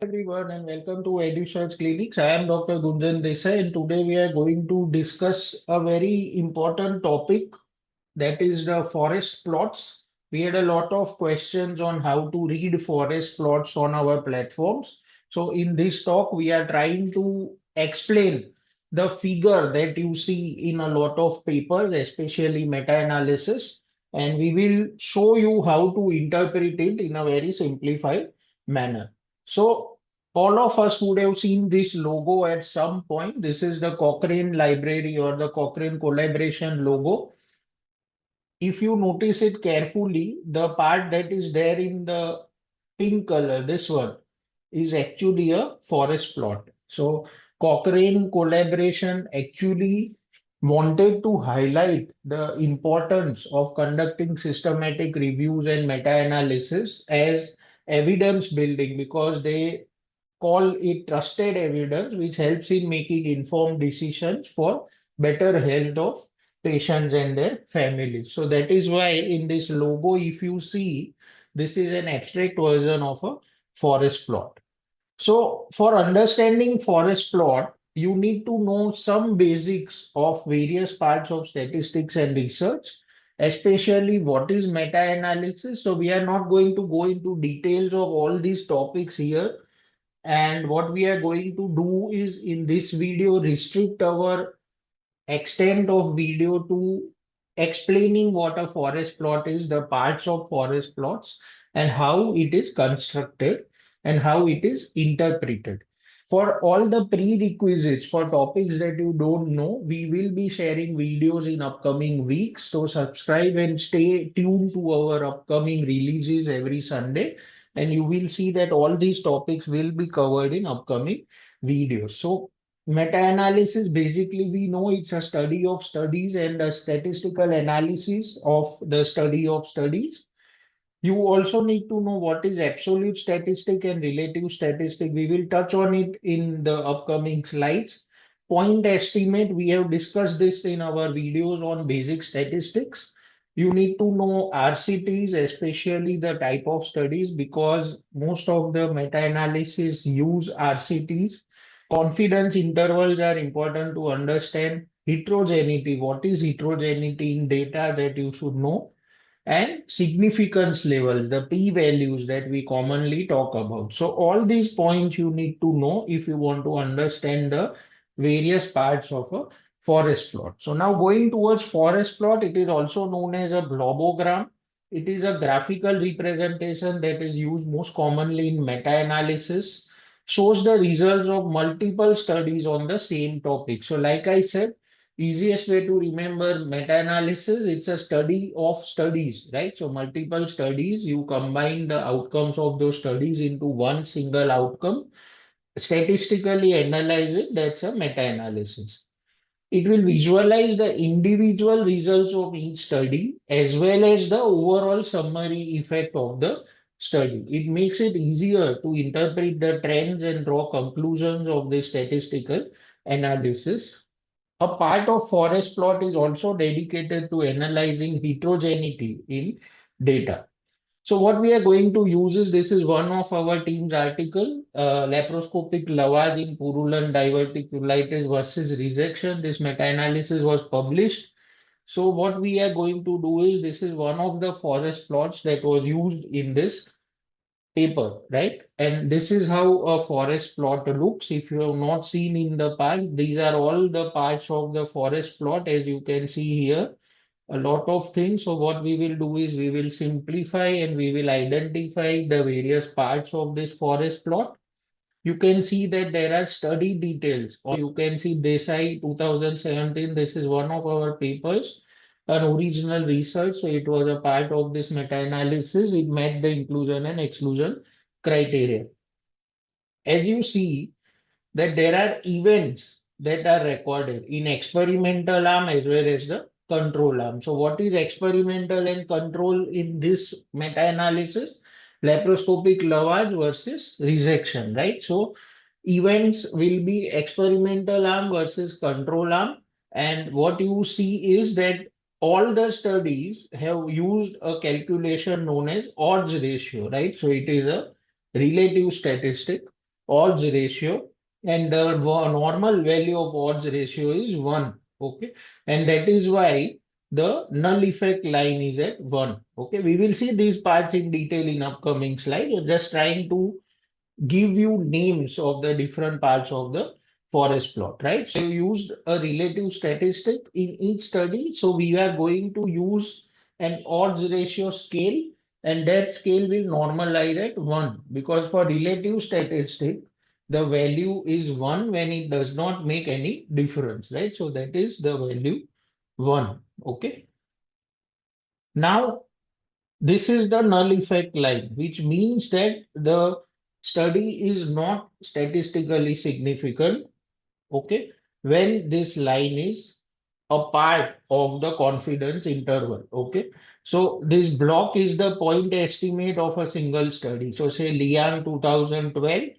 Everyone and welcome to Edusurg Clinics. I am Dr. Gunjan Desai and today we are going to discuss a very important topic, that is the forest plots. We had a lot of questions on how to read forest plots on our platforms. So in this talk, we are trying to explain the figure that you see in a lot of papers, especially meta-analysis, and we will show you how to interpret it in a very simplified manner. So all of us would have seen this logo at some point. This is the Cochrane Library or the Cochrane Collaboration logo. If you notice it carefully, the part that is there in the pink color, this one, is actually a forest plot. So Cochrane collaboration actually wanted to highlight the importance of conducting systematic reviews and meta-analysis as evidence building because they call it trusted evidence, which helps in making informed decisions for better health of patients and their families. So that is why in this logo, if you see, this is an abstract version of a forest plot. So for understanding forest plot, you need to know some basics of various parts of statistics and research, especially what is meta-analysis. So we are not going to go into details of all these topics here, and what we are going to do is in this video restrict our extent of video to explaining what a forest plot is, the parts of forest plots, and how it is constructed and how it is interpreted. For all the prerequisites for topics that you don't know, we will be sharing videos in upcoming weeks. So subscribe and stay tuned to our upcoming releases every Sunday. And you will see that all these topics will be covered in upcoming videos. So meta-analysis, basically, we know it's a study of studies and a statistical analysis of the study of studies. You also need to know what is absolute statistic and relative statistic. We will touch on it in the upcoming slides. Point estimate, we have discussed this in our videos on basic statistics. You need to know RCTs, especially the type of studies, because most of the meta-analysis use RCTs. Confidence intervals are important to understand. Heterogeneity, what is heterogeneity in data that you should know, and significance levels, the p-values that we commonly talk about. So all these points you need to know if you want to understand the various parts of a forest plot. So now going towards forest plot, it is also known as a blobogram. It is a graphical representation that is used most commonly in meta-analysis, shows the results of multiple studies on the same topic. So like I said, easiest way to remember meta-analysis, it's a study of studies, right? So multiple studies, you combine the outcomes of those studies into one single outcome, statistically analyze it, that's a meta-analysis. It will visualize the individual results of each study as well as the overall summary effect of the study. It makes it easier to interpret the trends and draw conclusions of the statistical analysis. A part of forest plot is also dedicated to analyzing heterogeneity in data. So what we are going to use is, this is one of our team's article, laparoscopic lavage in purulent diverticulitis versus resection. This meta-analysis was published. So what we are going to do is, this is one of the forest plots that was used in this paper, right? And this is how a forest plot looks. If you have not seen in the past, these are all the parts of the forest plot, as you can see here, a lot of things. So what we will do is, we will simplify and we will identify the various parts of this forest plot. You can see that there are study details, or you can see Desai 2017. This is one of our papers, an original research. So it was a part of this meta-analysis. It met the inclusion and exclusion criteria. As you see that there are events that are recorded in experimental arm as well as the control arm. So what is experimental and control in this meta-analysis? Laparoscopic lavage versus resection, right? So events will be experimental arm versus control arm. And what you see is that all the studies have used a calculation known as odds ratio, right? So it is a relative statistic. odds ratio, and the normal value of odds ratio is 1. Okay, and that is why the null effect line is at 1. Okay, we will see these parts in detail in upcoming slide. We're just trying to give you names of the different parts of the forest plot, right? So you used a relative statistic in each study. So we are going to use an odds ratio scale, and that scale will normalize at 1, because for relative statistic, the value is 1 when it does not make any difference, right? So that is the value 1. Okay. Now, this is the null effect line, which means that the study is not statistically significant, okay, when this line is a part of the confidence interval, okay. So this block is the point estimate of a single study. So say Liang 2012,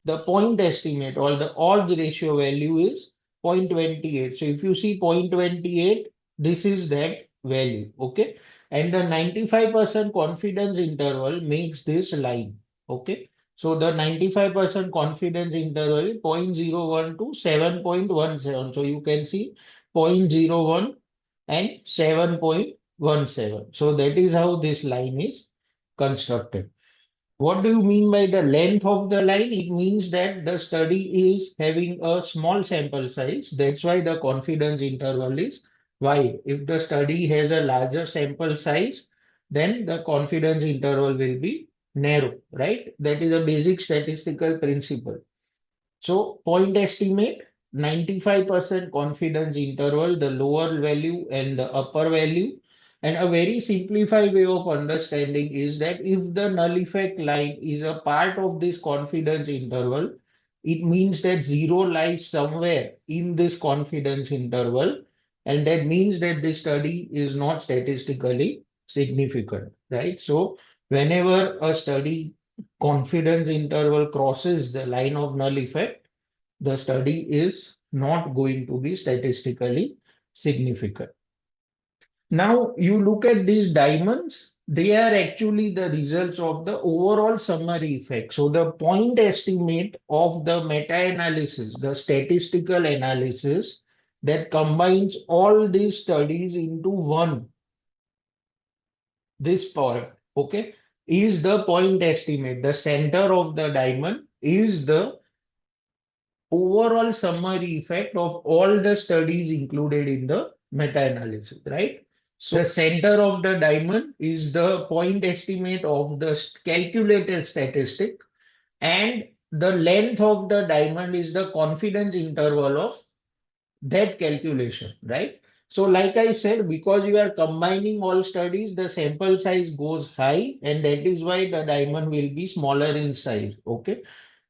the point estimate or the odds ratio value is 0.28. So if you see 0.28, this is that value, okay. And the 95% confidence interval makes this line, okay. So the 95% confidence interval is 0.01 to 7.17. So you can see 0.01 and 7.17. So that is how this line is constructed. What do you mean by the length of the line? It means that the study is having a small sample size. That's why the confidence interval is wide. If the study has a larger sample size, then the confidence interval will be narrow, right? That is a basic statistical principle. So point estimate, 95% confidence interval, the lower value and the upper value. And a very simplified way of understanding is that if the null effect line is a part of this confidence interval, it means that zero lies somewhere in this confidence interval. And that means that this study is not statistically significant, right? So whenever a study confidence interval crosses the line of null effect, the study is not going to be statistically significant. Now you look at these diamonds, they are actually the results of the overall summary effect. So the point estimate of the meta-analysis, the statistical analysis that combines all these studies into one, this point, okay, is the point estimate. The center of the diamond is the overall summary effect of all the studies included in the meta-analysis, right? So the center of the diamond is the point estimate of the calculated statistic, and the length of the diamond is the confidence interval of that calculation, right? So like I said, because you are combining all studies, the sample size goes high, and that is why the diamond will be smaller in size, okay?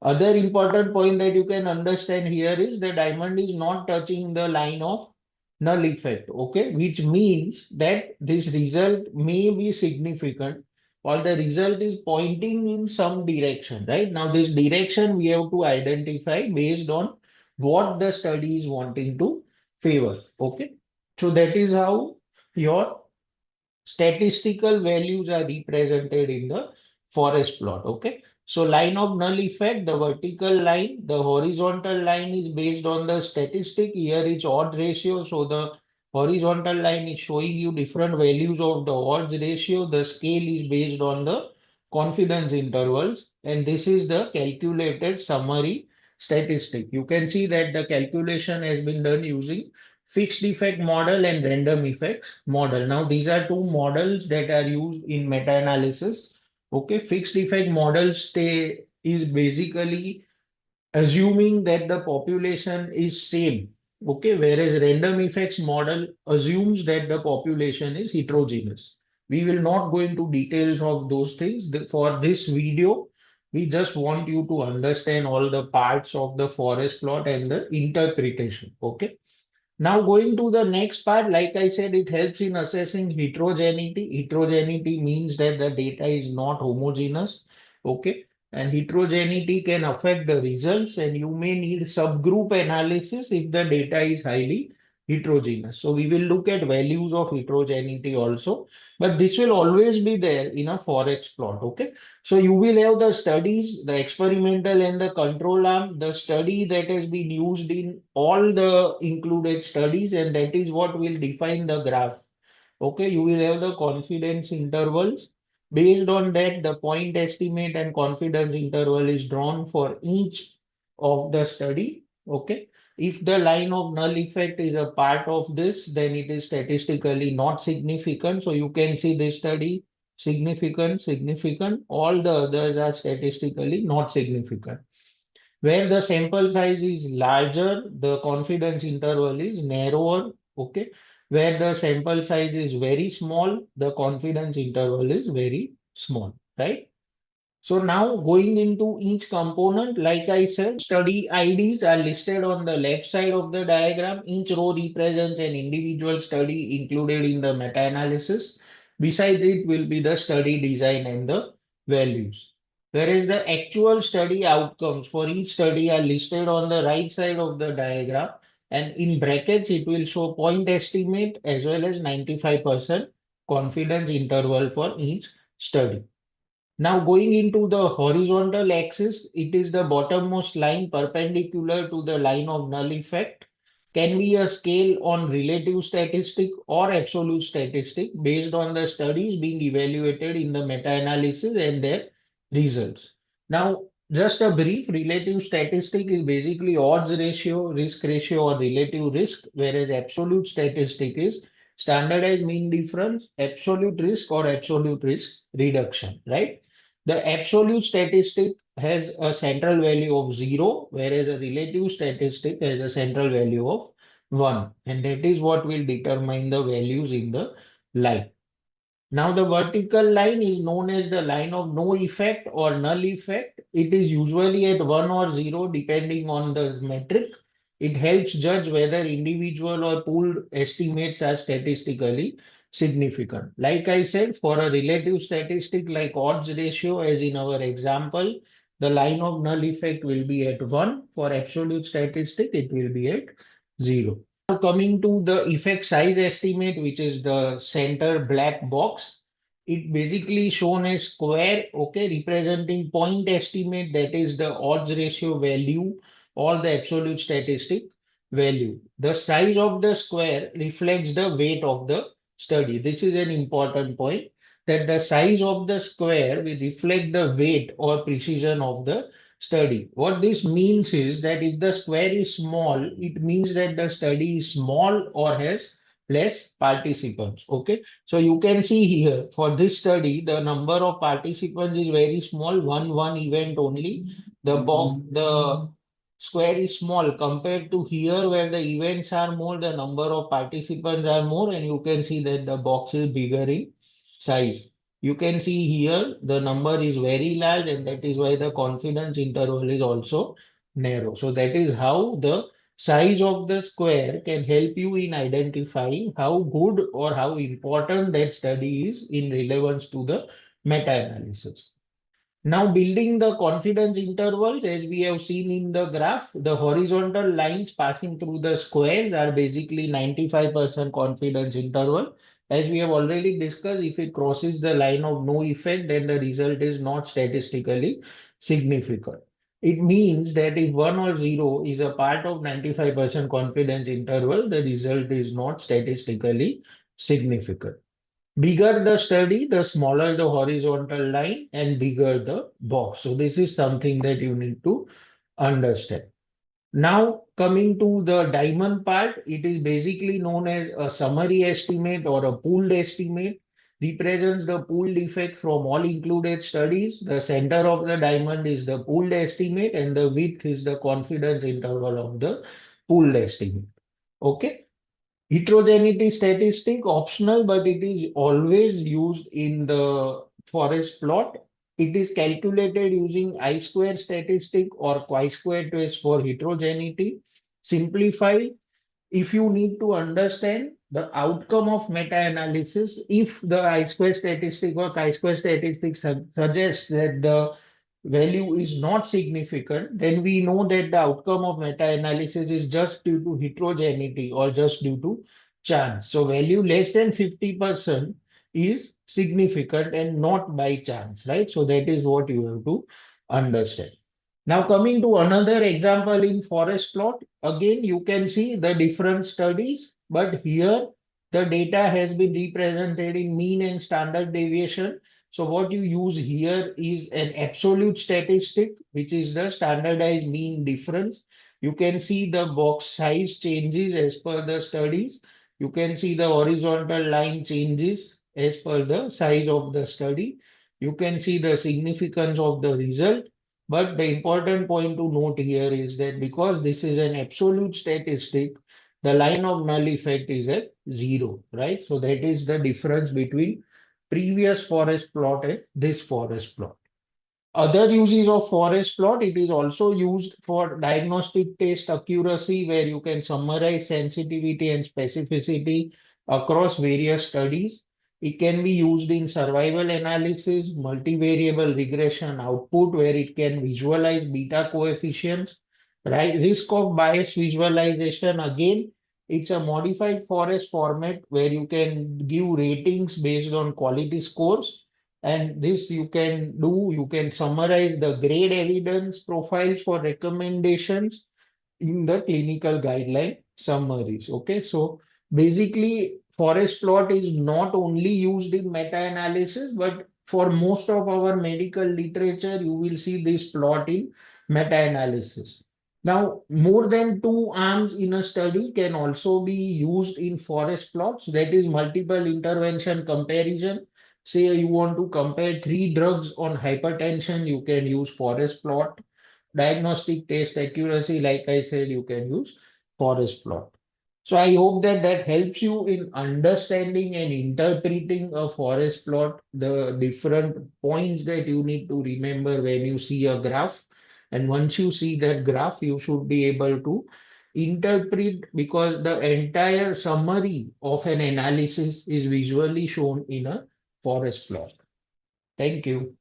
Other important point that you can understand here is the diamond is not touching the line of null effect, okay, which means that this result may be significant or the result is pointing in some direction, right? Now, this direction we have to identify based on what the study is wanting to favor, okay? So that is how your statistical values are represented in the forest plot. Okay. So line of null effect, the vertical line, the horizontal line is based on the statistic. Here is odd ratio. So the horizontal line is showing you different values of the odds ratio. The scale is based on the confidence intervals. And this is the calculated summary statistic. You can see that the calculation has been done using fixed effect model and random effects model. Now, these are two models that are used in meta-analysis. Okay, fixed effect model is basically assuming that the population is same. Okay, whereas random effects model assumes that the population is heterogeneous. We will not go into details of those things. For this video, we just want you to understand all the parts of the forest plot and the interpretation. Okay. Now going to the next part, like I said, it helps in assessing heterogeneity. Heterogeneity means that the data is not homogeneous. Okay. And heterogeneity can affect the results, and you may need subgroup analysis if the data is highly heterogeneous. So we will look at values of heterogeneity also, but this will always be there in a forest plot. Okay. So you will have the studies, the experimental and the control arm, the study that has been used in all the included studies, and that is what will define the graph. Okay, you will have the confidence intervals. Based on that, the point estimate and confidence interval is drawn for each of the study. Okay, if the line of null effect is a part of this, then it is statistically not significant. So you can see this study significant, significant. All the others are statistically not significant. Where the sample size is larger, the confidence interval is narrower. Okay. Where the sample size is very small, the confidence interval is very small, right? So now going into each component, like I said, study IDs are listed on the left side of the diagram. Each row represents an individual study included in the meta-analysis. Besides it will be the study design and the values. Whereas the actual study outcomes for each study are listed on the right side of the diagram. And in brackets, it will show point estimate as well as 95% confidence interval for each study. Now going into the horizontal axis, it is the bottommost line perpendicular to the line of null effect. Can be a scale on relative statistic or absolute statistic based on the studies being evaluated in the meta-analysis and their results. Now, just a brief relative statistic is basically odds ratio, risk ratio, or relative risk, whereas absolute statistic is standardized mean difference, absolute risk, or absolute risk reduction, right? The absolute statistic has a central value of 0, whereas a relative statistic has a central value of 1. And that is what will determine the values in the line. Now, the vertical line is known as the line of no effect or null effect. It is usually at 1 or 0, depending on the metric. It helps judge whether individual or pooled estimates are statistically significant. Like I said, for a relative statistic like odds ratio, as in our example, the line of null effect will be at 1. For absolute statistic, it will be at 0. Now coming to the effect size estimate, which is the center black box, it basically shown as square, okay, representing point estimate, that is the odds ratio value or the absolute statistic value. The size of the square reflects the weight of the study. This is an important point, that the size of the square will reflect the weight or precision of the study. What this means is that if the square is small, it means that the study is small or has less participants. Okay. So you can see here for this study, the number of participants is very small, one event only. The square is small compared to here where the events are more, the number of participants are more, and you can see that the box is bigger in size. You can see here the number is very large, and that is why the confidence interval is also narrow. So that is how the size of the square can help you in identifying how good or how important that study is in relevance to the meta-analysis. Now building the confidence intervals, as we have seen in the graph, the horizontal lines passing through the squares are basically 95% confidence interval. As we have already discussed, if it crosses the line of no effect, then the result is not statistically significant. It means that if 1 or 0 is a part of 95% confidence interval, the result is not statistically significant. Bigger the study, the smaller the horizontal line and bigger the box. So this is something that you need to understand. Now coming to the diamond part, it is basically known as a summary estimate or a pooled estimate. Represents the pooled effect from all included studies. The center of the diamond is the pooled estimate and the width is the confidence interval of the pooled estimate. Okay. Heterogeneity statistic optional, but it is always used in the forest plot. It is calculated using I-square statistic or chi-square test for heterogeneity. Simplify, if you need to understand the outcome of meta-analysis, if the I-square statistic or chi-square statistic suggests that the value is not significant, then we know that the outcome of meta-analysis is just due to heterogeneity or just due to chance. So value less than 50% is significant and not by chance, right? So that is what you have to understand. Now coming to another example in forest plot, again you can see the different studies, but here the data has been represented in mean and standard deviation. So what you use here is an absolute statistic, which is the standardized mean difference. You can see the box size changes as per the studies. You can see the horizontal line changes as per the size of the study. You can see the significance of the result. But the important point to note here is that because this is an absolute statistic, the line of null effect is at zero, right? So that is the difference between previous forest plot and this forest plot. Other uses of forest plot, it is also used for diagnostic test accuracy, where you can summarize sensitivity and specificity across various studies. It can be used in survival analysis, multivariable regression output, where it can visualize beta coefficients, right? Risk of bias visualization, again, it's a modified forest format where you can give ratings based on quality scores, and this you can summarize the grade evidence profiles for recommendations in the clinical guideline summaries. Okay, so basically, forest plot is not only used in meta-analysis, but for most of our medical literature, you will see this plot in meta-analysis. Now, more than two arms in a study can also be used in forest plots. That is multiple intervention comparison. Say you want to compare three drugs on hypertension, you can use forest plot. Diagnostic test accuracy, like I said, you can use forest plot. So I hope that that helps you in understanding and interpreting a forest plot, the different points that you need to remember when you see a graph. And once you see that graph, you should be able to interpret, because the entire summary of an analysis is visually shown in a forest plot. Thank you.